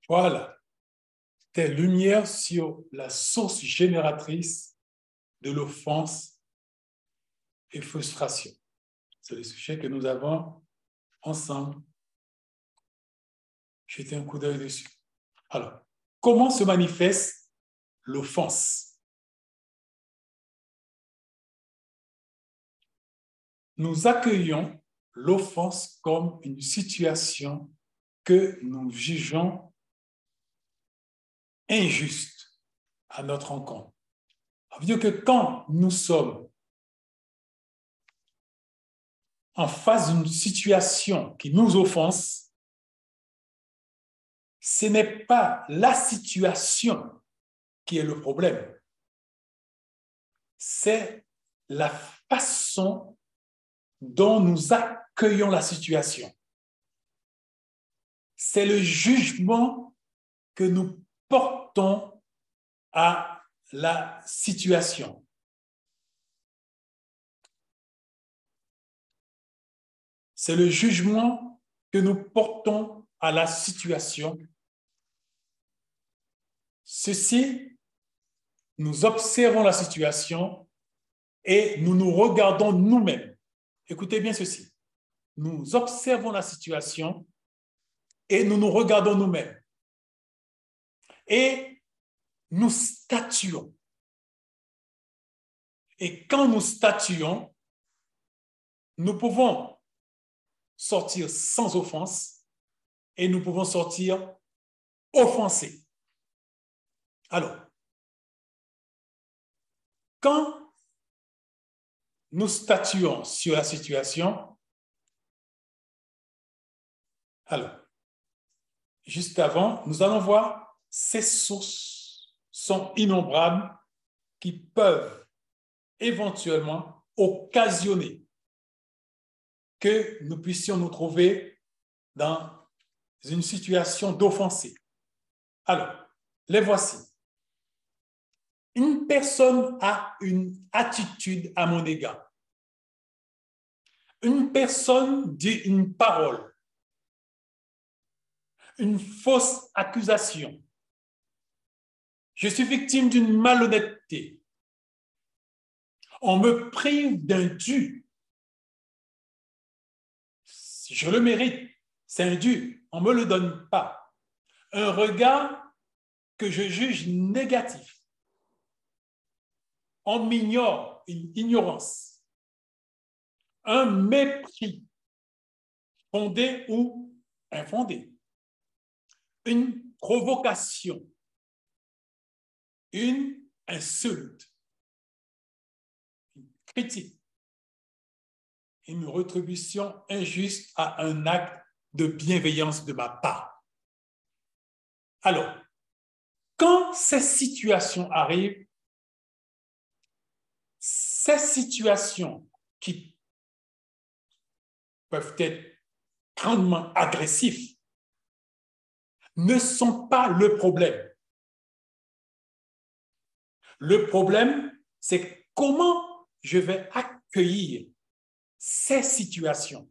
Voilà, des lumières sur la source génératrice de l'offense et frustration. C'est le sujet que nous avons ensemble jeté un coup d'œil dessus. Alors, comment se manifeste l'offense? Nous accueillons l'offense comme une situation que nous jugeons injuste à notre encontre. Ça veut dire que quand nous sommes en face d'une situation qui nous offense, ce n'est pas la situation qui est le problème, c'est la façon dont nous accueillons la situation. C'est le jugement que nous portons à la situation. C'est le jugement que nous portons à la situation. Ceci, nous observons la situation et nous nous regardons nous-mêmes. Écoutez bien ceci. Nous observons la situation et nous nous regardons nous-mêmes. Et nous statuons. Et quand nous statuons, nous pouvons sortir sans offense et nous pouvons sortir offensés. Alors, quand nous statuons sur la situation, alors, juste avant, nous allons voir ces sources sont innombrables qui peuvent éventuellement occasionner que nous puissions nous trouver dans une situation d'offensé. Alors, les voici. Une personne a une attitude à mon égard. Une personne dit une parole, une fausse accusation. Je suis victime d'une malhonnêteté. On me prive d'un dû. Si je le mérite, c'est un dû. On ne me le donne pas. Un regard que je juge négatif. On m'ignore, une ignorance. Un mépris, fondé ou infondé. Une provocation. Une insulte. Une critique. Une rétribution injuste à un acte de bienveillance de ma part. Alors, quand ces situations arrivent, ces situations qui peuvent être grandement agressives ne sont pas le problème. Le problème, c'est comment je vais accueillir ces situations.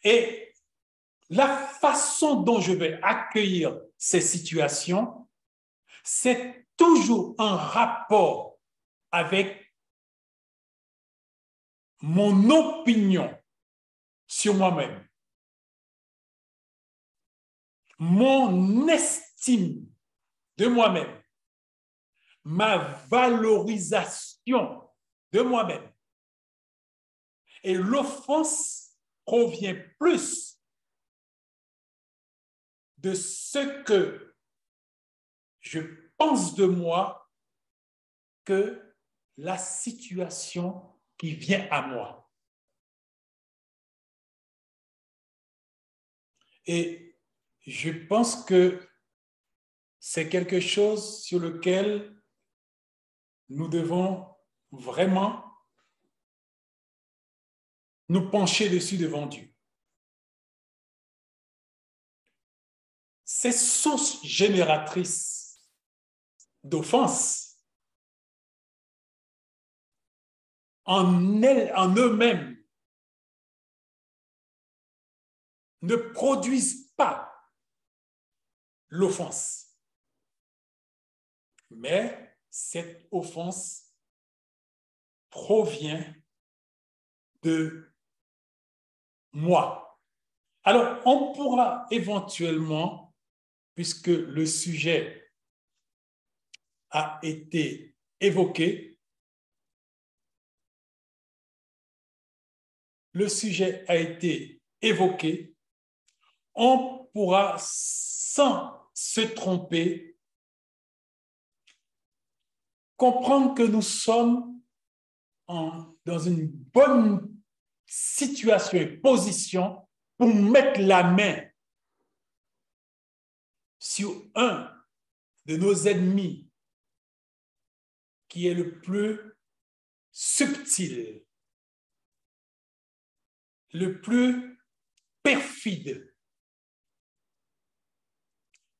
Et la façon dont je vais accueillir ces situations, c'est toujours en rapport avec mon opinion sur moi-même, mon estime de moi-même, ma valorisation de moi-même. Et l'offense provient plus de ce que je pense de moi que la situation qui vient à moi. Et je pense que c'est quelque chose sur lequel nous devons vraiment nous pencher dessus devant Dieu. Ces sources génératrices d'offense en eux-mêmes ne produisent pas, l'offense. Mais cette offense provient de moi. Alors, on pourra éventuellement, puisque le sujet a été évoqué, on pourra, sans se tromper, comprendre que nous sommes dans une bonne situation et position pour mettre la main sur un de nos ennemis qui est le plus subtil, le plus perfide,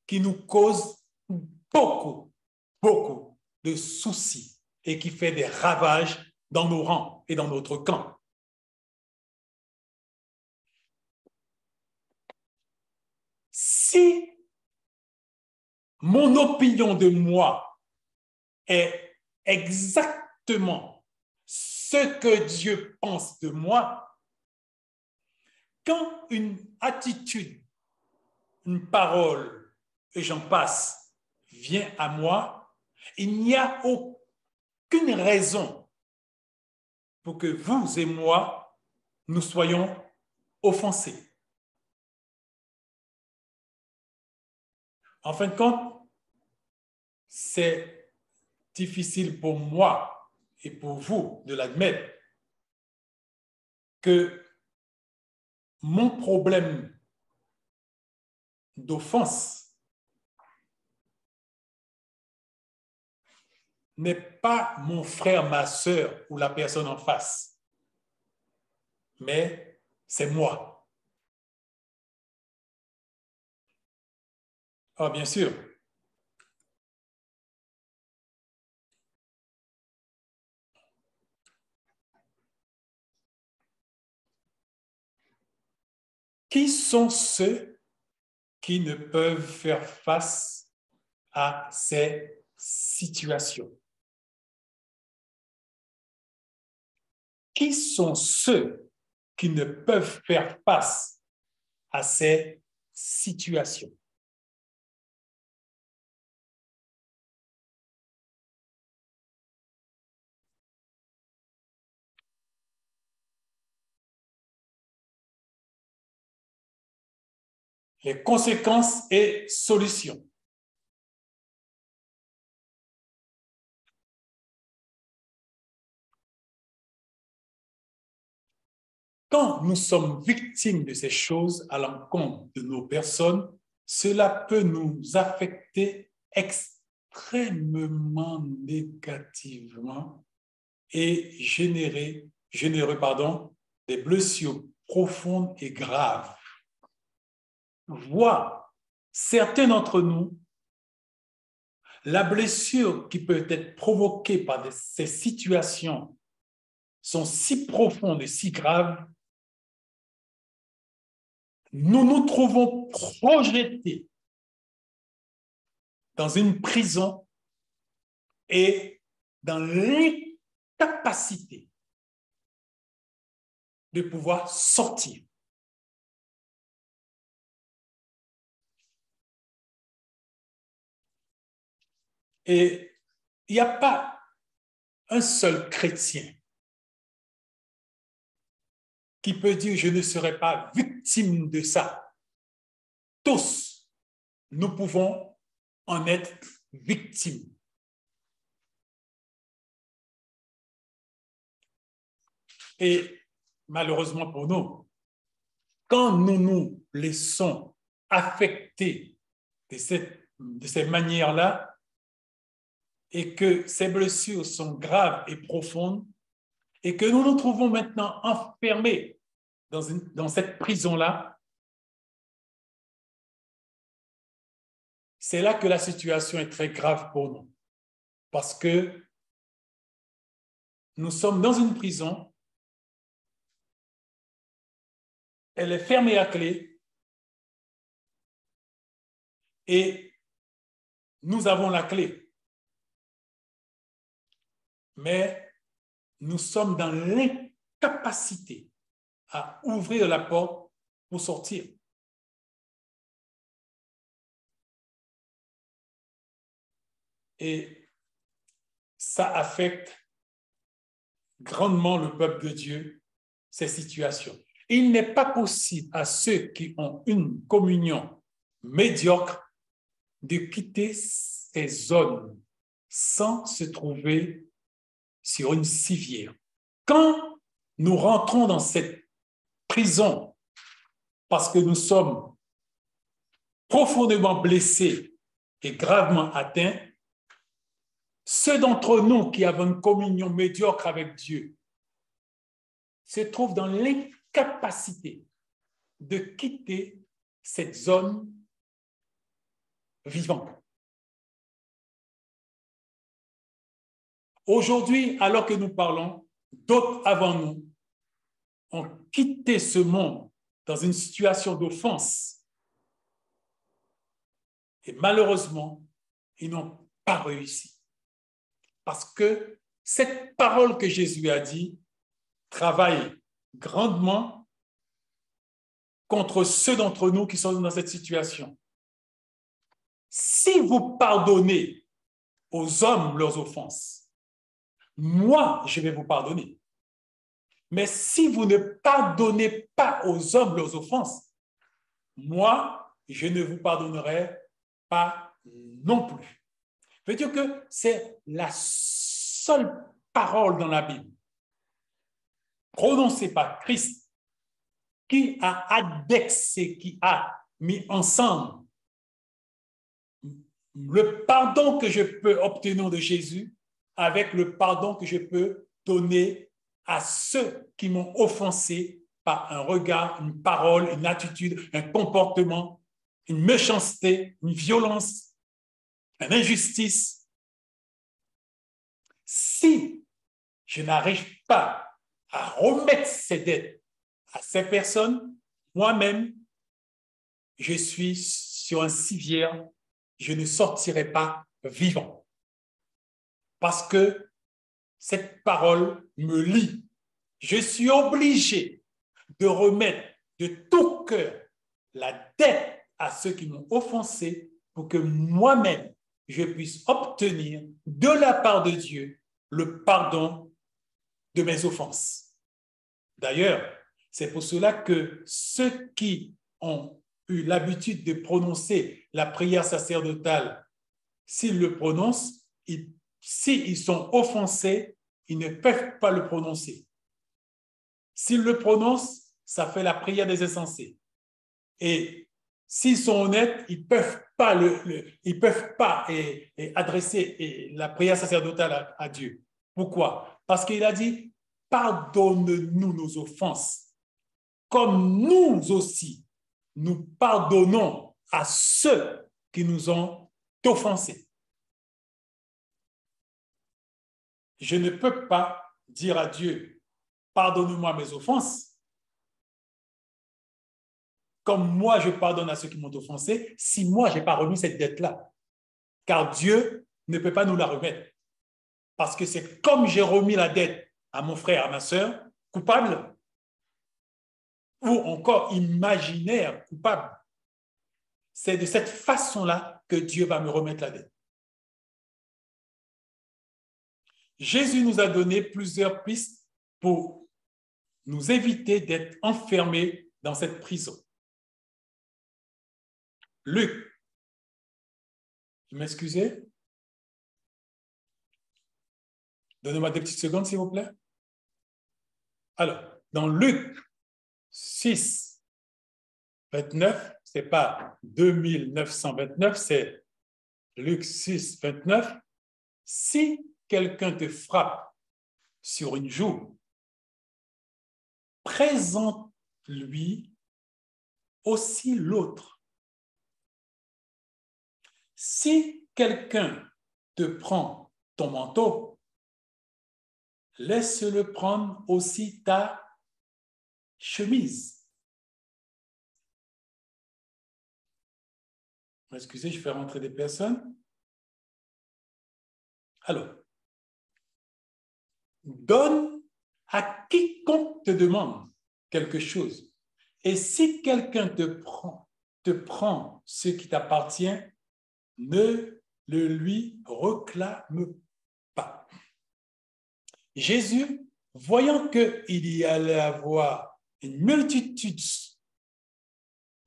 qui nous cause beaucoup de soucis et qui fait des ravages dans nos rangs et dans notre camp. Si mon opinion de moi est exactement ce que Dieu pense de moi, quand une attitude, une parole, et j'en passe, vient à moi, il n'y a aucune raison pour que vous et moi, nous soyons offensés. En fin de compte, c'est difficile pour moi et pour vous de l'admettre que mon problème d'offense n'est pas mon frère, ma sœur ou la personne en face, mais c'est moi. Ah, bien sûr. Qui sont ceux qui ne peuvent faire face à ces situations? Qui sont ceux qui ne peuvent faire face à ces situations? Les conséquences et solutions. Quand nous sommes victimes de ces choses à l'encontre de nos personnes, cela peut nous affecter extrêmement négativement et générer des blessures profondes et graves. Voire, certains d'entre nous, la blessure qui peut être provoquée par ces situations sont si profondes et si graves, nous nous trouvons projetés dans une prison et dans l'incapacité de pouvoir sortir. Et il n'y a pas un seul chrétien qui peut dire « je ne serai pas victime de ça ». Tous, nous pouvons en être victimes. Et malheureusement pour nous, quand nous nous laissons affecter de cette manière-là, et que ces blessures sont graves et profondes, et que nous nous trouvons maintenant enfermés dans cette prison-là, c'est là que la situation est très grave pour nous. Parce que nous sommes dans une prison, elle est fermée à clé, et nous avons la clé. Mais nous sommes dans l'incapacité à ouvrir la porte pour sortir. Et ça affecte grandement le peuple de Dieu, ces situations. Il n'est pas possible à ceux qui ont une communion médiocre de quitter ces zones sans se trouver sur une civière. Quand nous rentrons dans cette prison parce que nous sommes profondément blessés et gravement atteints, ceux d'entre nous qui avons une communion médiocre avec Dieu se trouvent dans l'incapacité de quitter cette zone vivante. Aujourd'hui, alors que nous parlons, d'autres avant nous ont quitté ce monde dans une situation d'offense. Et malheureusement, ils n'ont pas réussi. Parce que cette parole que Jésus a dit travaille grandement contre ceux d'entre nous qui sont dans cette situation. Si vous pardonnez aux hommes leurs offenses, moi, je vais vous pardonner. Mais si vous ne pardonnez pas aux hommes leurs offenses, moi, je ne vous pardonnerai pas non plus. Je veux dire que c'est la seule parole dans la Bible prononcée par Christ qui a addexé, qui a mis ensemble le pardon que je peux obtenir de Jésus avec le pardon que je peux donner à ceux qui m'ont offensé par un regard, une parole, une attitude, un comportement, une méchanceté, une violence, une injustice. Si je n'arrive pas à remettre ces dettes à ces personnes, moi-même, je suis sur un civière, je ne sortirai pas vivant. Parce que cette parole me lie. Je suis obligé de remettre de tout cœur la dette à ceux qui m'ont offensé pour que moi-même, je puisse obtenir de la part de Dieu le pardon de mes offenses. D'ailleurs, c'est pour cela que ceux qui ont eu l'habitude de prononcer la prière sacerdotale, s'ils le prononcent, s'ils sont offensés, ils ne peuvent pas le prononcer. S'ils le prononcent, ça fait la prière des insensés. Et s'ils sont honnêtes, ils ne peuvent pas adresser la prière sacerdotale à Dieu. Pourquoi? Parce qu'il a dit, pardonne-nous nos offenses, comme nous aussi, nous pardonnons à ceux qui nous ont offensés. Je ne peux pas dire à Dieu, pardonne-moi mes offenses, comme moi je pardonne à ceux qui m'ont offensé, si moi je n'ai pas remis cette dette-là. Car Dieu ne peut pas nous la remettre. Parce que c'est comme j'ai remis la dette à mon frère, à ma sœur, coupable, ou encore imaginaire, coupable. C'est de cette façon-là que Dieu va me remettre la dette. Jésus nous a donné plusieurs pistes pour nous éviter d'être enfermés dans cette prison. Luc, vous m'excusez? Donnez-moi des petites secondes, s'il vous plaît. Alors, dans Luc 6, 29, ce n'est pas 2929, c'est Luc 6, 29. Si quelqu'un te frappe sur une joue, présente-lui aussi l'autre. Si quelqu'un te prend ton manteau, laisse-le prendre aussi ta chemise. Excusez, je fais rentrer des personnes. Alors, donne à quiconque te demande quelque chose. Et si quelqu'un te prend ce qui t'appartient, ne le lui réclame pas. Jésus, voyant qu'il y allait avoir une multitude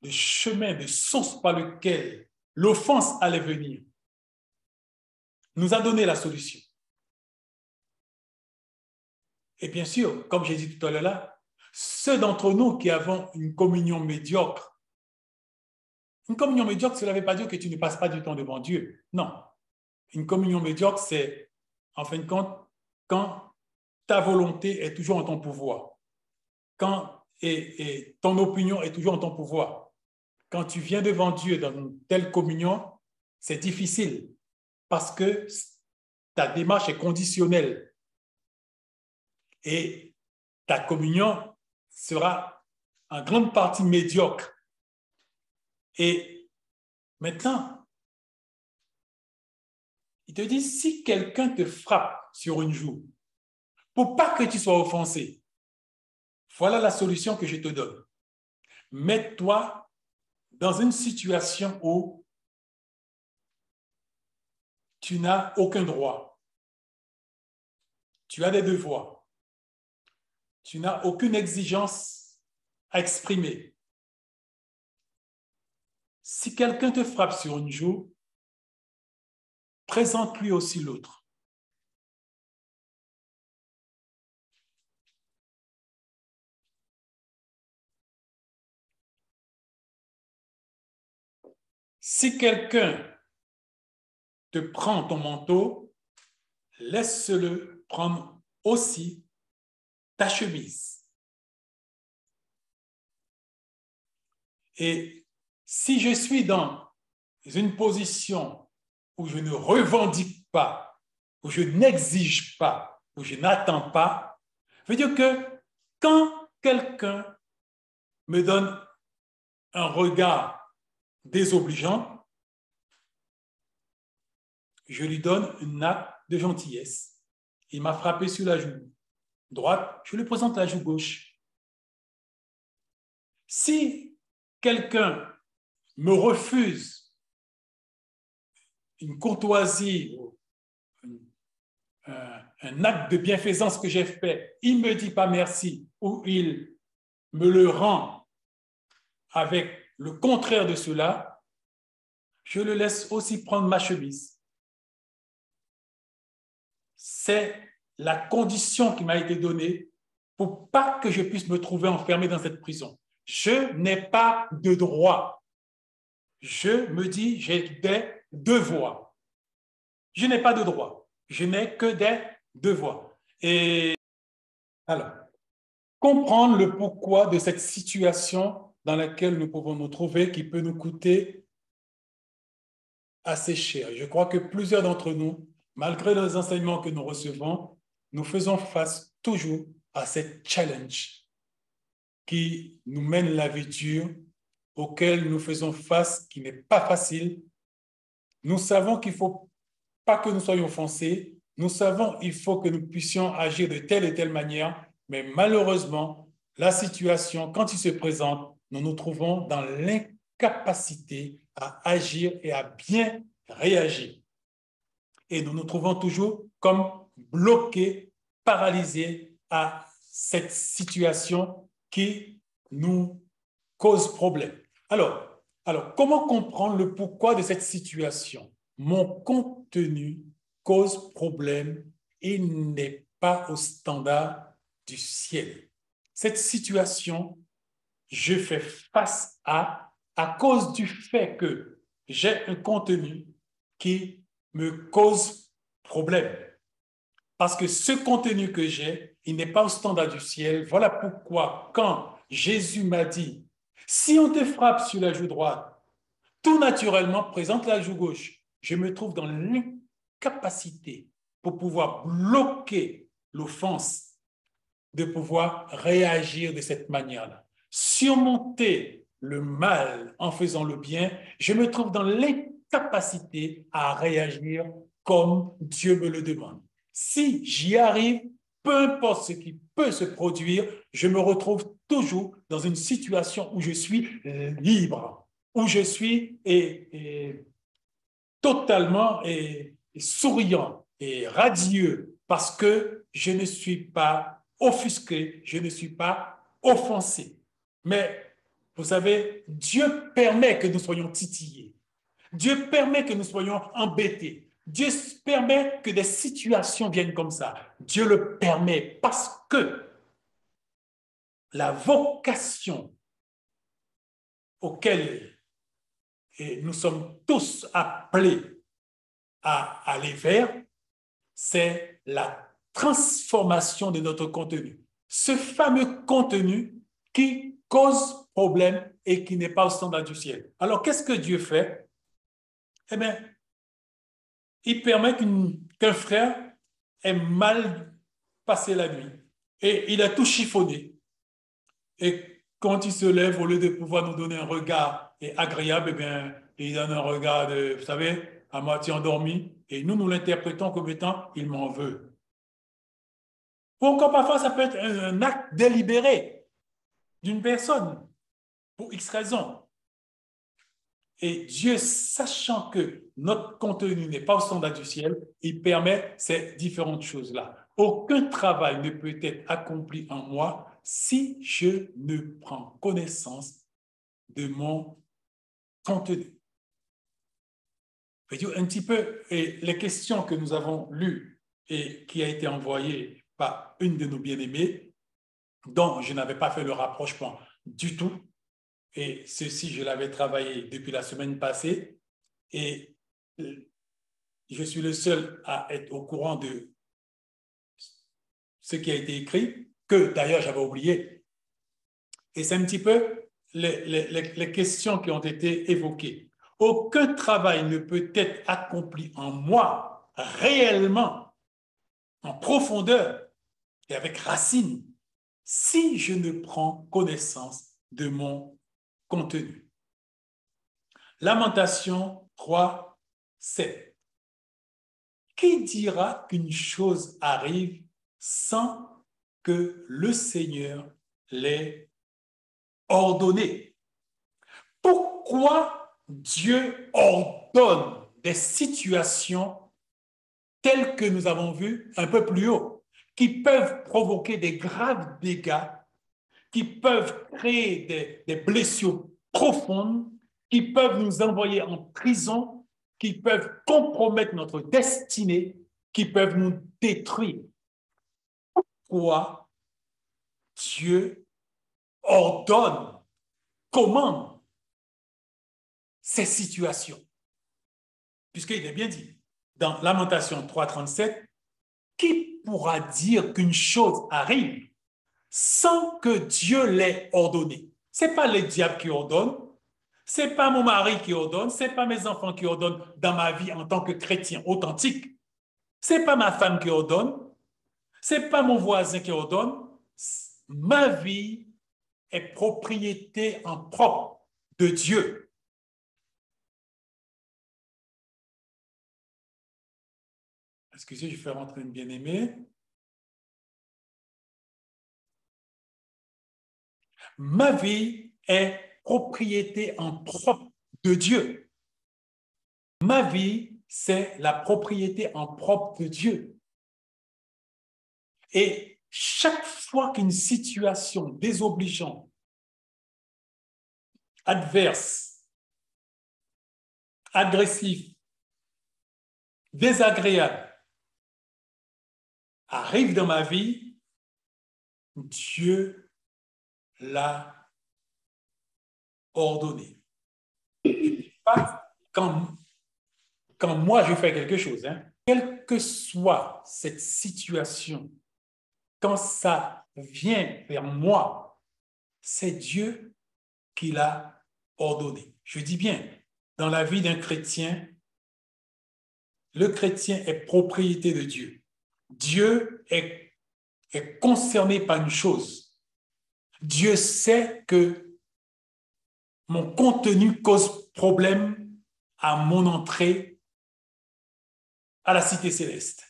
de chemins, de sources par lesquelles l'offense allait venir, nous a donné la solution. Et bien sûr, comme j'ai dit tout à l'heure là, ceux d'entre nous qui avons une communion médiocre, cela ne veut pas dire que tu ne passes pas du temps devant Dieu. Non. Une communion médiocre, c'est, en fin de compte, quand ta volonté est toujours en ton pouvoir, et ton opinion est toujours en ton pouvoir. Quand tu viens devant Dieu dans une telle communion, c'est difficile parce que ta démarche est conditionnelle. Et ta communion sera en grande partie médiocre. Et maintenant, il te dit, si quelqu'un te frappe sur une joue, pour pas que tu sois offensé, voilà la solution que je te donne. Mets-toi dans une situation où tu n'as aucun droit. Tu as des devoirs. Tu n'as aucune exigence à exprimer. Si quelqu'un te frappe sur une joue, présente-lui aussi l'autre. Si quelqu'un te prend ton manteau, laisse-le prendre aussi ta chemise. Et si je suis dans une position où je ne revendique pas, où je n'exige pas, où je n'attends pas, veut dire que quand quelqu'un me donne un regard désobligeant, je lui donne un acte de gentillesse. Il m'a frappé sur la joue droite, je lui présente la joue gauche. Si quelqu'un me refuse une courtoisie, un acte de bienfaisance que j'ai fait, il ne me dit pas merci ou il me le rend avec le contraire de cela, je le laisse aussi prendre ma chemise. C'est la condition qui m'a été donnée pour pas que je puisse me trouver enfermé dans cette prison. Je n'ai pas de droit. Je me dis, j'ai des devoirs. Je n'ai pas de droit. Je n'ai que des devoirs. Et alors, comprendre le pourquoi de cette situation dans laquelle nous pouvons nous trouver qui peut nous coûter assez cher. Je crois que plusieurs d'entre nous, malgré les enseignements que nous recevons, nous faisons face toujours à cette challenge qui nous mène la vie dure, auquel nous faisons face, qui n'est pas facile. Nous savons qu'il ne faut pas que nous soyons offensés. Nous savons qu'il faut que nous puissions agir de telle et telle manière, mais malheureusement, la situation, quand il se présente, nous nous trouvons dans l'incapacité à agir et à bien réagir. Et nous nous trouvons toujours comme bloqués, paralysés à cette situation qui nous cause problème. Alors, comment comprendre le pourquoi de cette situation? Mon contenu cause problème et n'est pas au standard du ciel. Cette situation, je fais face à cause du fait que j'ai un contenu qui me cause problème. Parce que ce contenu que j'ai, il n'est pas au standard du ciel. Voilà pourquoi, quand Jésus m'a dit, si on te frappe sur la joue droite, tout naturellement, présente la joue gauche. Je me trouve dans l'incapacité pour pouvoir bloquer l'offense, de pouvoir réagir de cette manière-là. Surmonter le mal en faisant le bien, je me trouve dans l'incapacité à réagir comme Dieu me le demande. Si j'y arrive, peu importe ce qui peut se produire, je me retrouve toujours dans une situation où je suis libre, où je suis totalement souriant et radieux parce que je ne suis pas offusqué, je ne suis pas offensé. Mais vous savez, Dieu permet que nous soyons titillés. Dieu permet que nous soyons embêtés. Dieu permet que des situations viennent comme ça. Dieu le permet parce que la vocation auquel nous sommes tous appelés à aller vers, c'est la transformation de notre contenu. Ce fameux contenu qui cause problème et qui n'est pas au standard du ciel. Alors, qu'est-ce que Dieu fait? Eh bien, il permet qu'un frère ait mal passé la nuit et il a tout chiffonné. Et quand il se lève, au lieu de pouvoir nous donner un regard agréable, eh bien, il donne un regard, vous savez, à moitié endormi, et nous l'interprétons comme étant « il m'en veut ». Ou encore parfois, ça peut être un acte délibéré d'une personne pour X raison. Et Dieu, sachant que notre contenu n'est pas au standard du ciel, il permet ces différentes choses-là. Aucun travail ne peut être accompli en moi si je ne prends connaissance de mon contenu. Je veux dire un petit peu, et les questions que nous avons lues et qui a été envoyée par une de nos bien-aimées, dont je n'avais pas fait le rapprochement du tout, et ceci, je l'avais travaillé depuis la semaine passée, et je suis le seul à être au courant de ce qui a été écrit, que d'ailleurs j'avais oublié. Et c'est un petit peu les questions qui ont été évoquées. Aucun travail ne peut être accompli en moi réellement, en profondeur et avec racine, si je ne prends connaissance de mon contenu. Lamentation 3, 7. Qui dira qu'une chose arrive sans que le Seigneur l'ait ordonné? Pourquoi Dieu ordonne des situations telles que nous avons vues un peu plus haut, qui peuvent provoquer des graves dégâts, qui peuvent créer des blessures profondes, qui peuvent nous envoyer en prison, qui peuvent compromettre notre destinée, qui peuvent nous détruire? Pourquoi Dieu ordonne, commande ces situations? Puisqu'il est bien dit dans Lamentation 3,37, qui pourra dire qu'une chose arrive sans que Dieu l'ait ordonné? Ce n'est pas le diable qui ordonne, ce n'est pas mon mari qui ordonne, ce n'est pas mes enfants qui ordonnent dans ma vie en tant que chrétien authentique, ce n'est pas ma femme qui ordonne, ce n'est pas mon voisin qui ordonne. Ma vie est propriété en propre de Dieu. Excusez, je fais rentrer une bien-aimée. Ma vie est propriété en propre de Dieu. Ma vie, c'est la propriété en propre de Dieu. Et chaque fois qu'une situation désobligeante, adverse, agressive, désagréable arrive dans ma vie, Dieu l'a ordonné. Pas quand moi je fais quelque chose, hein, quelle que soit cette situation, quand ça vient vers moi, c'est Dieu qui l'a ordonné. Je dis bien, dans la vie d'un chrétien, le chrétien est propriété de Dieu. Dieu est concerné par une chose. Dieu sait que mon contenu cause problème à mon entrée à la cité céleste.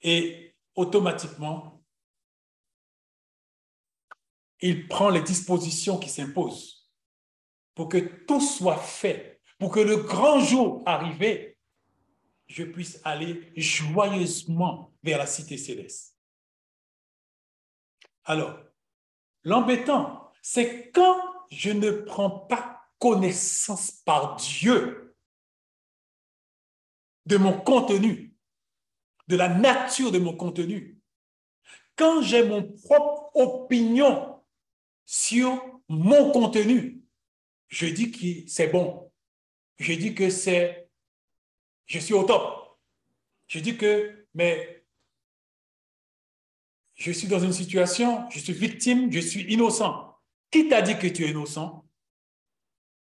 Et automatiquement, il prend les dispositions qui s'imposent pour que tout soit fait, pour que le grand jour arrivé, je puisse aller joyeusement vers la cité céleste. Alors, l'embêtant, c'est quand je ne prends pas connaissance par Dieu de mon contenu, de la nature de mon contenu, quand j'ai mon propre opinion sur mon contenu, je dis que c'est bon. Je dis que je suis au top. Je dis que, mais je suis dans une situation, je suis victime, je suis innocent. Qui t'a dit que tu es innocent?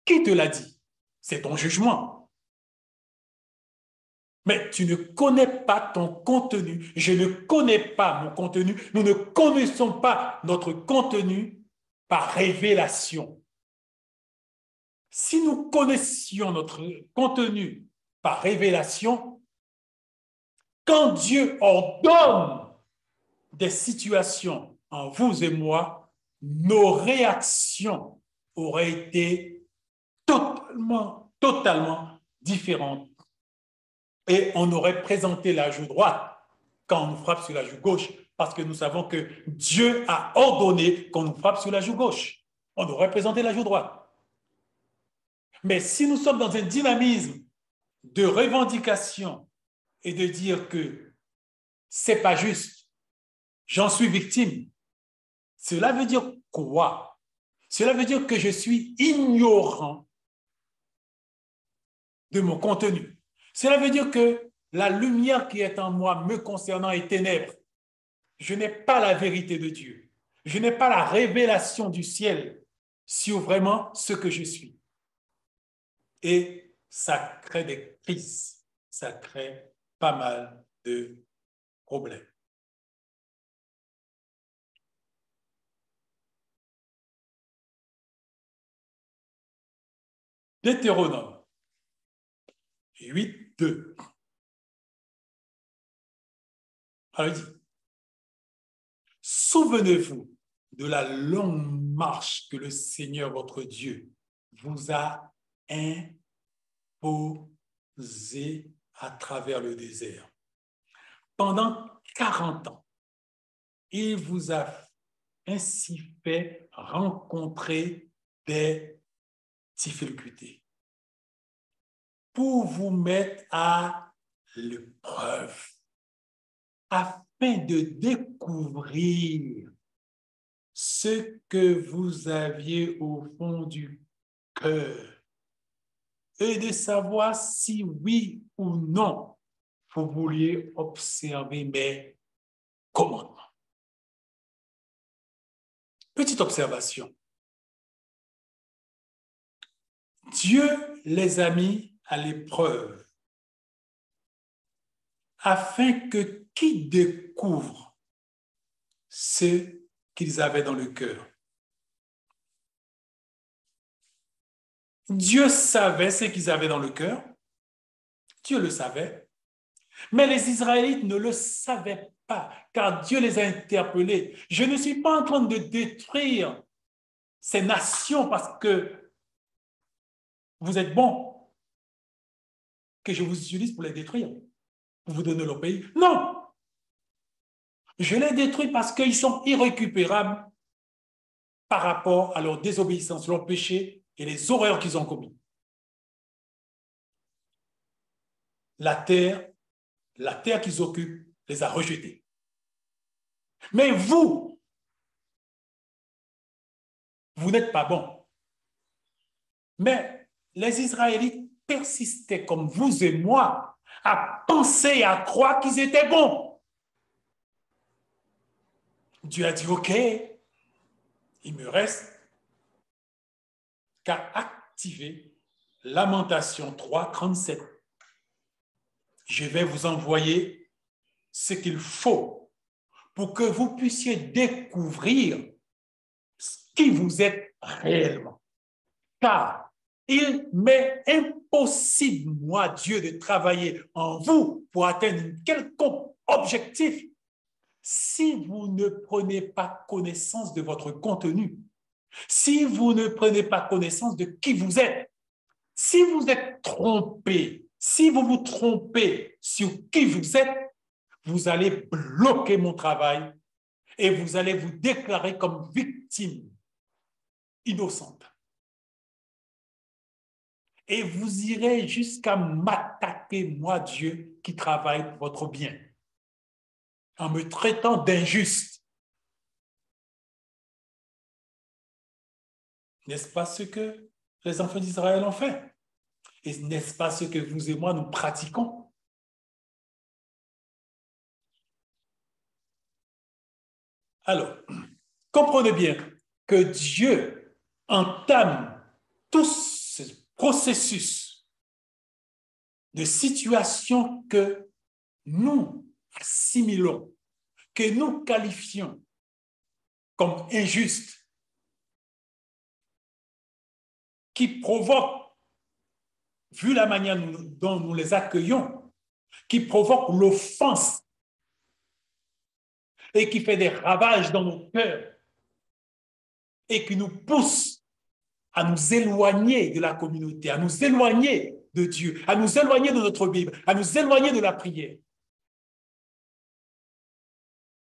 Qui te l'a dit? C'est ton jugement. Mais tu ne connais pas ton contenu. Je ne connais pas mon contenu. Nous ne connaissons pas notre contenu par révélation. Si nous connaissions notre contenu par révélation, quand Dieu ordonne des situations en vous et moi, nos réactions auraient été totalement différentes. Et on aurait présenté la joue droite quand on nous frappe sur la joue gauche, parce que nous savons que Dieu a ordonné qu'on nous frappe sur la joue gauche. On aurait présenté la joue droite. Mais si nous sommes dans un dynamisme de revendication et de dire que c'est pas juste, j'en suis victime, cela veut dire quoi? Cela veut dire que je suis ignorant de mon contenu. Cela veut dire que la lumière qui est en moi me concernant est ténèbres. Je n'ai pas la vérité de Dieu. Je n'ai pas la révélation du ciel sur vraiment ce que je suis. Et ça crée des crises, ça crée pas mal de problèmes. Deutéronome 8, 2. Alors il dit, souvenez-vous de la longue marche que le Seigneur votre Dieu vous a imposée à travers le désert. Pendant 40 ans, il vous a ainsi fait rencontrer des difficultés pour vous mettre à l'épreuve afin de découvrir ce que vous aviez au fond du cœur et de savoir si oui ou non vous vouliez observer mes commandements. Petite observation. Dieu les a mis à l'épreuve afin que qui découvre ce qu'ils avaient dans le cœur. Dieu savait ce qu'ils avaient dans le cœur. Dieu le savait. Mais les Israélites ne le savaient pas, car Dieu les a interpellés. Je ne suis pas en train de détruire ces nations parce que vous êtes bons, que je vous utilise pour les détruire, pour vous donner leur pays. Non! Je les détruis parce qu'ils sont irrécupérables par rapport à leur désobéissance, leur péché et les horreurs qu'ils ont commis. La terre qu'ils occupent les a rejetés. Mais vous n'êtes pas bons. Mais les Israélites persistaient comme vous et moi à penser et à croire qu'ils étaient bons. Dieu a dit, OK, il me reste qu'à activer Lamentation 3, 37. Je vais vous envoyer ce qu'il faut pour que vous puissiez découvrir qui vous êtes réellement. car il m'est impossible, moi, Dieu, de travailler en vous pour atteindre un quelconque objectif si vous ne prenez pas connaissance de votre contenu, si vous ne prenez pas connaissance de qui vous êtes. Si vous êtes trompé, si vous vous trompez sur qui vous êtes, vous allez bloquer mon travail et vous allez vous déclarer comme victime innocente. Et vous irez jusqu'à m'attaquer, moi, Dieu, qui travaille pour votre bien, en me traitant d'injuste. N'est-ce pas ce que les enfants d'Israël ont fait? Et n'est-ce pas ce que vous et moi nous pratiquons? Alors, comprenez bien que Dieu entame tout ce processus de situation que nous assimilons, que nous qualifions comme injuste, qui provoque, vu la manière dont nous les accueillons, qui provoque l'offense et qui fait des ravages dans nos cœurs et qui nous pousse à nous éloigner de la communauté, à nous éloigner de Dieu, à nous éloigner de notre Bible, à nous éloigner de la prière.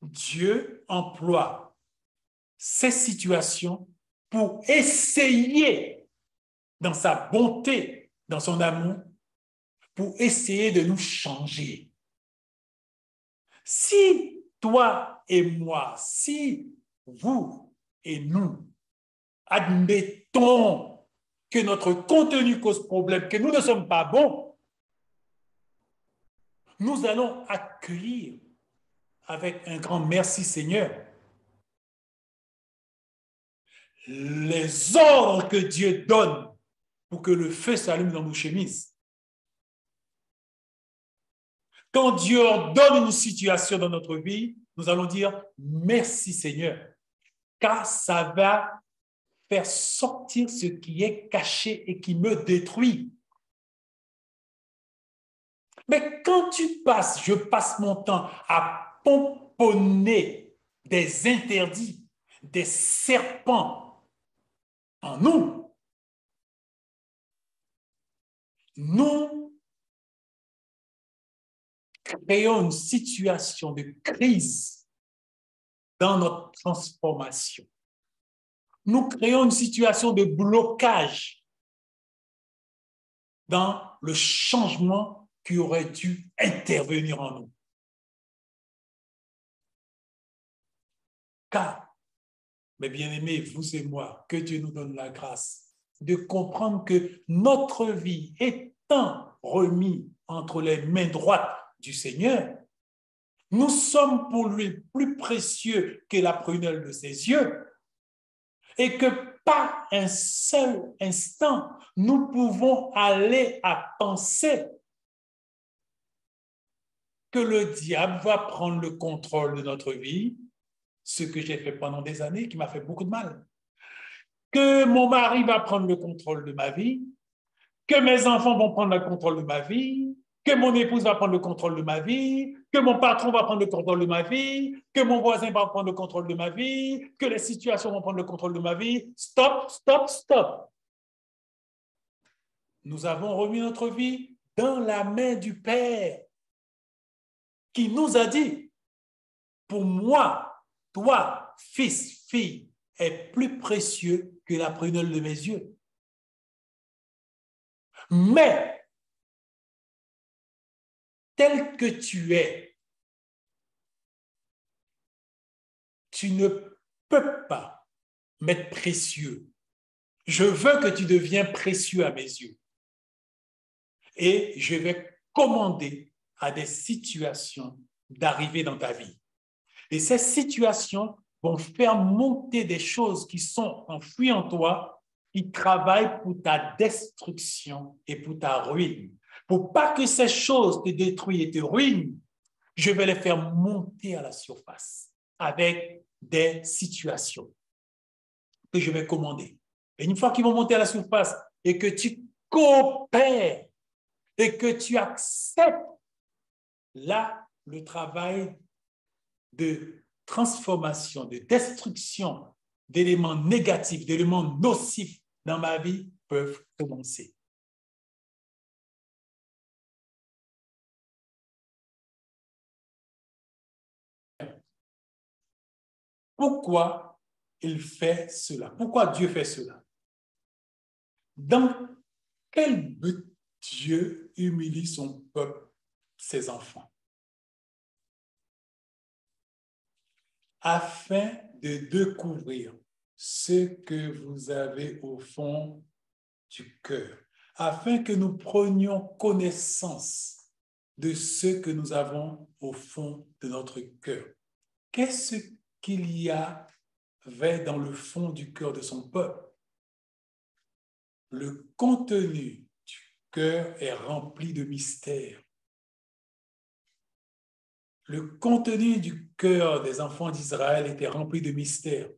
Dieu emploie ces situations pour essayer, dans sa bonté, dans son amour, pour essayer de nous changer. Si toi et moi, si vous et nous admettons que notre contenu cause problème, que nous ne sommes pas bons, nous allons accueillir avec un grand merci Seigneur les ordres que Dieu donne pour que le feu s'allume dans nos chemises. Quand Dieu ordonne une situation dans notre vie, nous allons dire merci Seigneur, car ça va faire sortir ce qui est caché et qui me détruit. Mais quand je passe mon temps à pomponner des interdits, des serpents en nous, nous créons une situation de crise dans notre transformation. Nous créons une situation de blocage dans le changement qui aurait dû intervenir en nous. Car, mes bien-aimés, vous et moi, que Dieu nous donne la grâce de comprendre que notre vie étant remise entre les mains droites du Seigneur, nous sommes pour lui plus précieux que la prunelle de ses yeux et que pas un seul instant, nous pouvons aller à penser que le diable va prendre le contrôle de notre vie, ce que j'ai fait pendant des années, qui m'a fait beaucoup de mal. Que mon mari va prendre le contrôle de ma vie, que mes enfants vont prendre le contrôle de ma vie, que mon épouse va prendre le contrôle de ma vie, que mon patron va prendre le contrôle de ma vie, que mon voisin va prendre le contrôle de ma vie, que les situations vont prendre le contrôle de ma vie. Stop, stop, stop. Nous avons remis notre vie dans la main du Père qui nous a dit, pour moi, toi, fils, fille, est plus précieux que la prunelle de mes yeux. Mais, tel que tu es, tu ne peux pas m'être précieux. Je veux que tu deviennes précieux à mes yeux. Et je vais commander à des situations d'arriver dans ta vie. Et ces situations vont faire monter des choses qui sont enfouies en toi, qui travaillent pour ta destruction et pour ta ruine. Pour pas que ces choses te détruisent et te ruinent, je vais les faire monter à la surface avec des situations que je vais commander. Et une fois qu'ils vont monter à la surface et que tu coopères et que tu acceptes, là, le travail de transformation, de destruction d'éléments négatifs, d'éléments nocifs dans ma vie peuvent commencer. Pourquoi il fait cela? Pourquoi Dieu fait cela? Dans quel but Dieu humilie son peuple, ses enfants? Afin de découvrir ce que vous avez au fond du cœur, afin que nous prenions connaissance de ce que nous avons au fond de notre cœur. Qu'est-ce qu'il y avait dans le fond du cœur de son peuple? Le contenu du cœur est rempli de mystères. Le contenu du cœur des enfants d'Israël était rempli de mystères.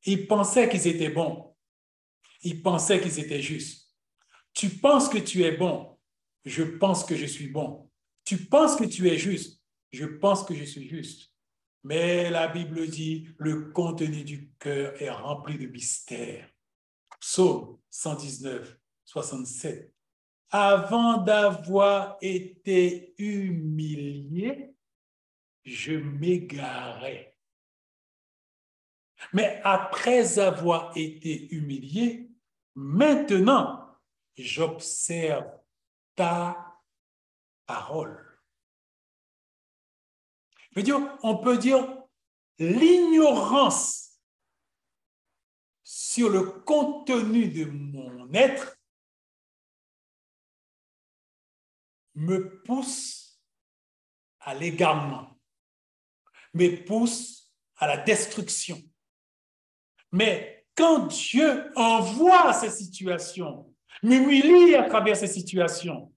Ils pensaient qu'ils étaient bons. Ils pensaient qu'ils étaient justes. Tu penses que tu es bon. Je pense que je suis bon. Tu penses que tu es juste. Je pense que je suis juste. Mais la Bible dit, le contenu du cœur est rempli de mystères. Psaume 119, 67. Avant d'avoir été humilié, je m'égarais. Mais après avoir été humilié, maintenant, j'observe ta parole. Je veux dire, on peut dire l'ignorance sur le contenu de mon être me pousse à l'égarement, me pousse à la destruction. Mais quand Dieu envoie ces situations, m'humilie à travers ces situations,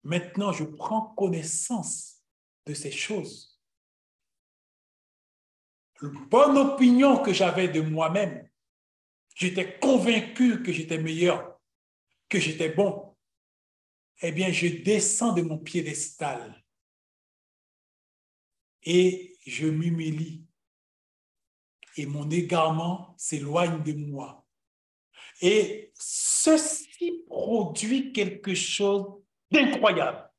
maintenant je prends connaissance de ces choses. La bonne opinion que j'avais de moi-même, j'étais convaincu que j'étais meilleur, que j'étais bon. Eh bien, je descends de mon piédestal et je m'humilie. Et mon égarement s'éloigne de moi. Et ceci produit quelque chose d'incroyable.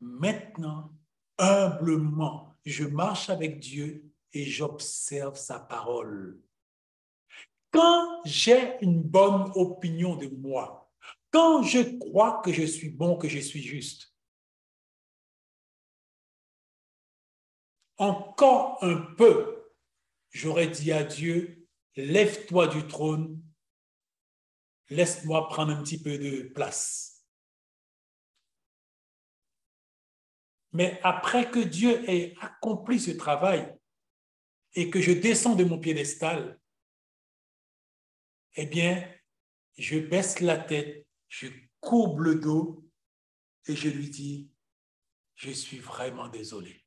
Maintenant, humblement, je marche avec Dieu et j'observe sa parole. Quand j'ai une bonne opinion de moi, quand je crois que je suis bon, que je suis juste, encore un peu, j'aurais dit à Dieu, lève-toi du trône, laisse-moi prendre un petit peu de place. Mais après que Dieu ait accompli ce travail et que je descends de mon piédestal, eh bien, je baisse la tête, je courbe le dos et je lui dis, je suis vraiment désolé.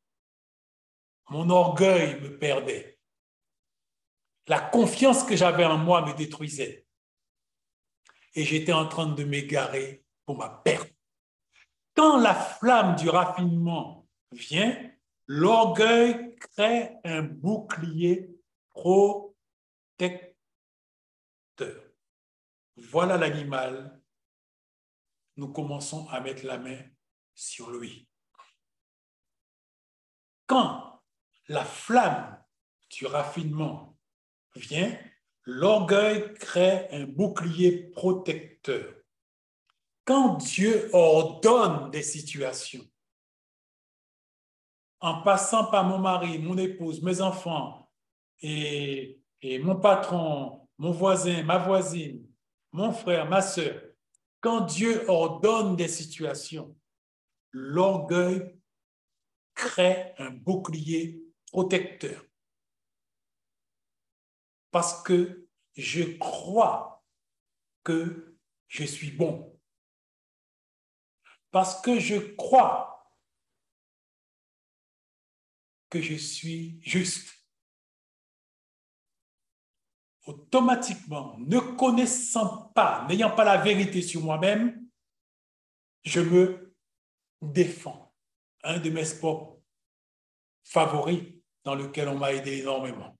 Mon orgueil me perdait. La confiance que j'avais en moi me détruisait. Et j'étais en train de m'égarer pour ma perte. Quand la flamme du raffinement vient, l'orgueil crée un bouclier protecteur. Voilà l'animal. Nous commençons à mettre la main sur lui. Quand la flamme du raffinement vient, l'orgueil crée un bouclier protecteur. Quand Dieu ordonne des situations, en passant par mon mari, mon épouse, mes enfants et mon patron, mon voisin, ma voisine, mon frère, ma soeur, quand Dieu ordonne des situations, l'orgueil crée un bouclier protecteur. Parce que je crois que je suis bon. Parce que je crois que je suis juste. automatiquement, ne connaissant pas, n'ayant pas la vérité sur moi-même, je me défends. Un de mes sports favoris dans lequel on m'a aidé énormément.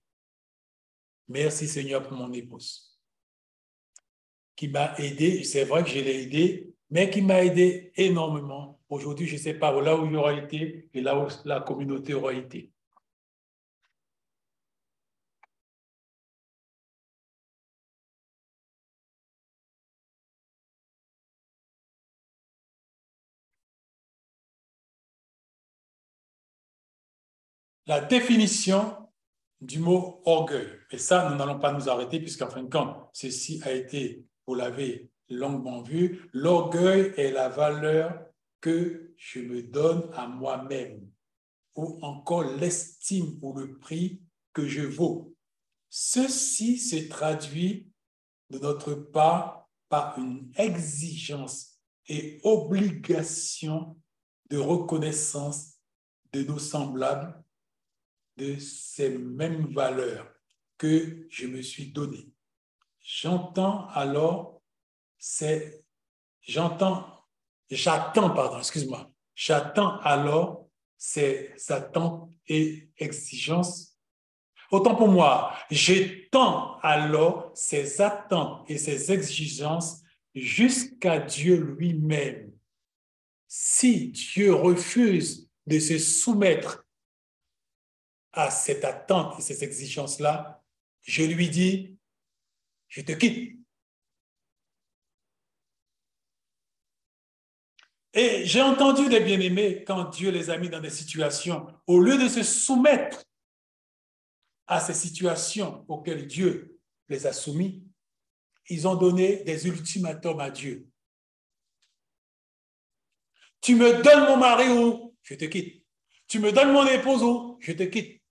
Merci Seigneur pour mon épouse qui m'a aidé. C'est vrai que je l'ai aidé, mais qui m'a aidé énormément. Aujourd'hui, je ne sais pas là où il aura été et là où la communauté aura été. La définition du mot orgueil. Et ça, nous n'allons pas nous arrêter puisqu'en fin de compte, ceci a été, vous l'avez longuement vu, l'orgueil est la valeur que je me donne à moi-même ou encore l'estime ou le prix que je vaux. Ceci se traduit de notre part par une exigence et obligation de reconnaissance de nos semblables de ces mêmes valeurs que je me suis données. J'attends, j'attends alors ces attentes et exigences. Autant pour moi, j'étends alors ces attentes et ces exigences jusqu'à Dieu lui-même. Si Dieu refuse de se soumettre à cette attente et ces exigences-là, je lui dis, je te quitte. Et j'ai entendu des bien-aimés, quand Dieu les a mis dans des situations, au lieu de se soumettre à ces situations auxquelles Dieu les a soumis, ils ont donné des ultimatums à Dieu. Tu me donnes mon mari ou je te quitte. Tu me donnes mon épouse ou je te quitte.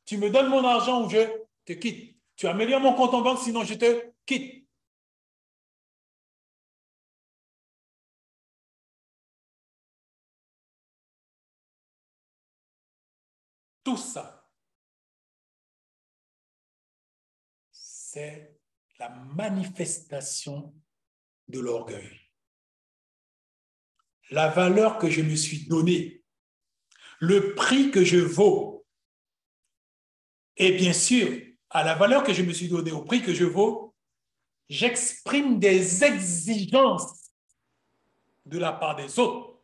Tu me donnes mon argent ou je te quitte. Tu améliores mon compte en banque, sinon je te quitte. Tout ça, c'est la manifestation de l'orgueil. La valeur que je me suis donnée, le prix que je vaux, et bien sûr, à la valeur que je me suis donnée, au prix que je vaux, j'exprime des exigences de la part des autres,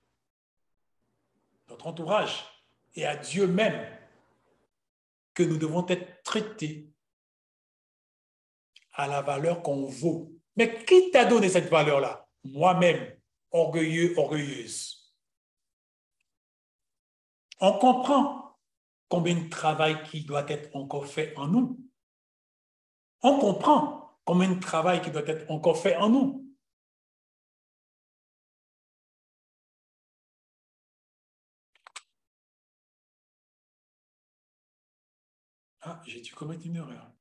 notre entourage, et à Dieu même, que nous devons être traités à la valeur qu'on vaut. Mais qui t'a donné cette valeur-là? Moi-même, orgueilleux, orgueilleuse. On comprend combien de travail qui doit être encore fait en nous. On comprend combien de travail qui doit être encore fait en nous. Ah, j'ai dû commettre une erreur.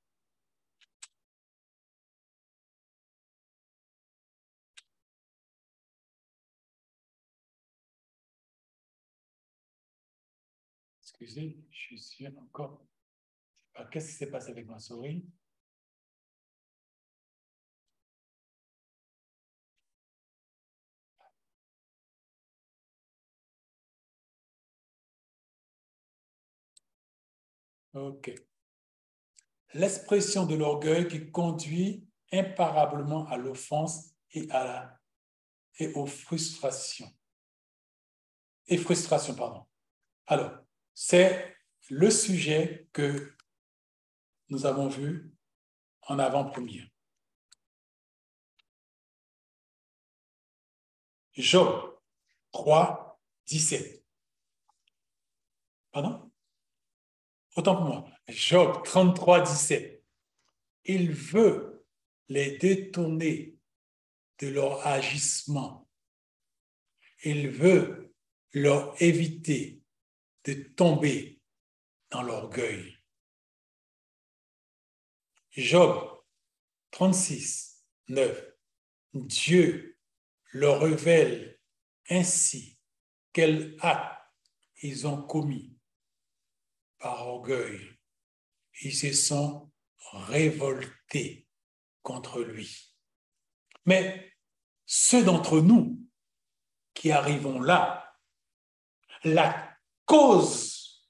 Excusez, je suis encore... Qu'est-ce qui s'est passé avec ma souris? OK. L'expression de l'orgueil qui conduit imparablement à l'offense et aux frustrations. Et frustration, pardon. Alors, c'est le sujet que nous avons vu en avant-première. Job 3, 17. Pardon? Autant pour moi. Job 33, 17. Il veut les détourner de leur agissement. Il veut leur éviter de tomber dans l'orgueil. Job 36, 9. Dieu leur révèle ainsi quel acte ils ont commis par orgueil. Ils se sont révolter contre lui. Mais ceux d'entre nous qui arrivons là, la cause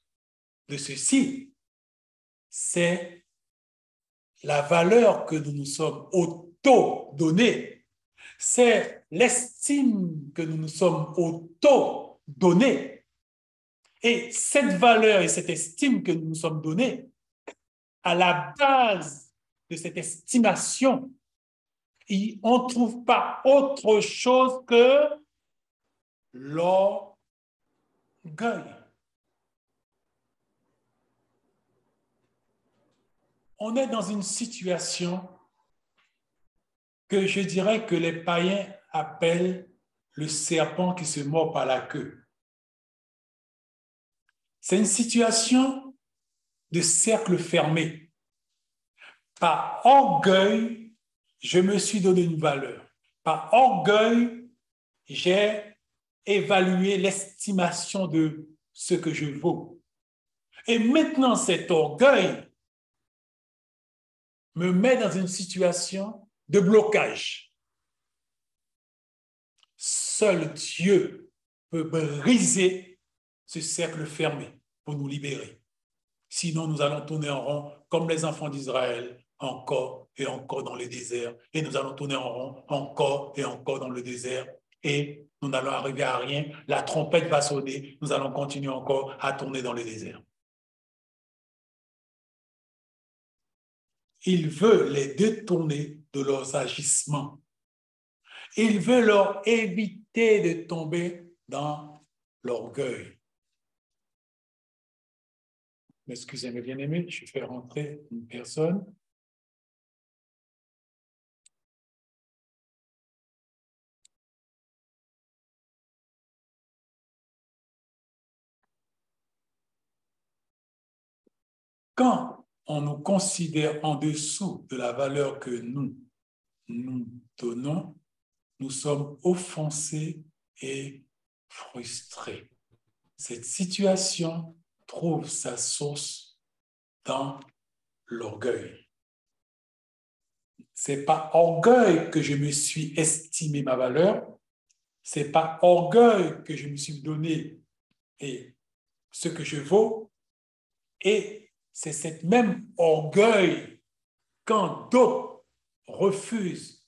de ceci, c'est la valeur que nous nous sommes auto-donnée, c'est l'estime que nous nous sommes auto-donnée. Et cette valeur et cette estime que nous nous sommes donnée, à la base de cette estimation, on ne trouve pas autre chose que l'orgueil. On est dans une situation que je dirais que les païens appellent le serpent qui se mord par la queue. C'est une situation de cercle fermé. Par orgueil, je me suis donné une valeur. Par orgueil, j'ai évalué l'estimation de ce que je vaux. Et maintenant, cet orgueil me met dans une situation de blocage. Seul Dieu peut briser ce cercle fermé pour nous libérer. Sinon, nous allons tourner en rond comme les enfants d'Israël, encore et encore dans le désert. Et nous allons tourner en rond encore et encore dans le désert. Et nous n'allons arriver à rien. La trompette va sonner. Nous allons continuer encore à tourner dans le désert. Il veut les détourner de leurs agissements. Il veut leur éviter de tomber dans l'orgueil. Excusez-moi, bien-aimé, je fais rentrer une personne. Quand on nous considère en dessous de la valeur que nous donnons, nous sommes offensés et frustrés. Cette situation trouve sa source dans l'orgueil. Ce n'est pas orgueil que je me suis estimé ma valeur, ce n'est pas orgueil que je me suis donné et ce que je vaux, et c'est cet même orgueil quand d'autres refusent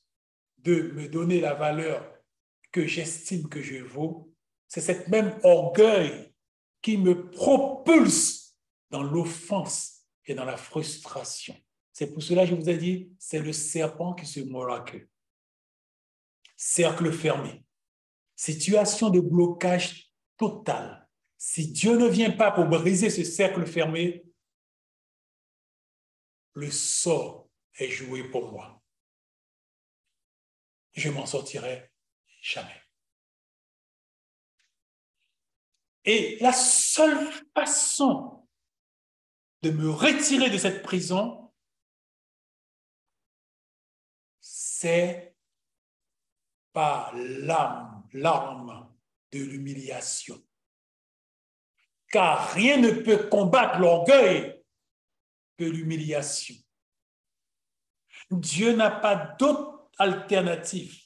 de me donner la valeur que j'estime que je vaux, c'est cet même orgueil qui me propulse dans l'offense et dans la frustration. C'est pour cela que je vous ai dit, c'est le serpent qui se mord la queue. Cercle fermé. Situation de blocage total. Si Dieu ne vient pas pour briser ce cercle fermé, le sort est joué pour moi. Je m'en sortirai jamais. Et la seule façon de me retirer de cette prison, c'est par l'arme de l'humiliation. Car rien ne peut combattre l'orgueil que l'humiliation. Dieu n'a pas d'autre alternative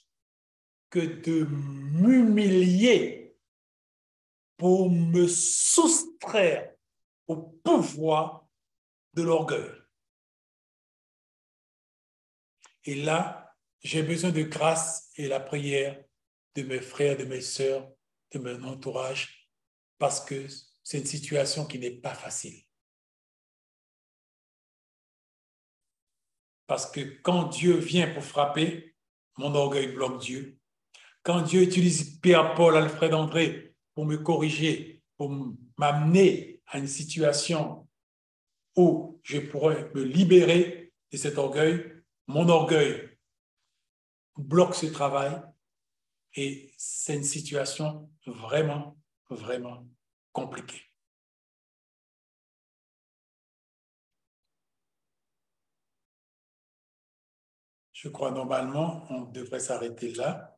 que de m'humilier pour me soustraire au pouvoir de l'orgueil. Et là, j'ai besoin de grâce et la prière de mes frères, de mes sœurs, de mon entourage, parce que c'est une situation qui n'est pas facile. Parce que quand Dieu vient pour frapper, mon orgueil bloque Dieu. Quand Dieu utilise Pierre, Paul, Alfred, André pour me corriger, pour m'amener à une situation où je pourrais me libérer de cet orgueil, mon orgueil bloque ce travail et c'est une situation vraiment, vraiment compliquée. Je crois normalement on devrait s'arrêter là.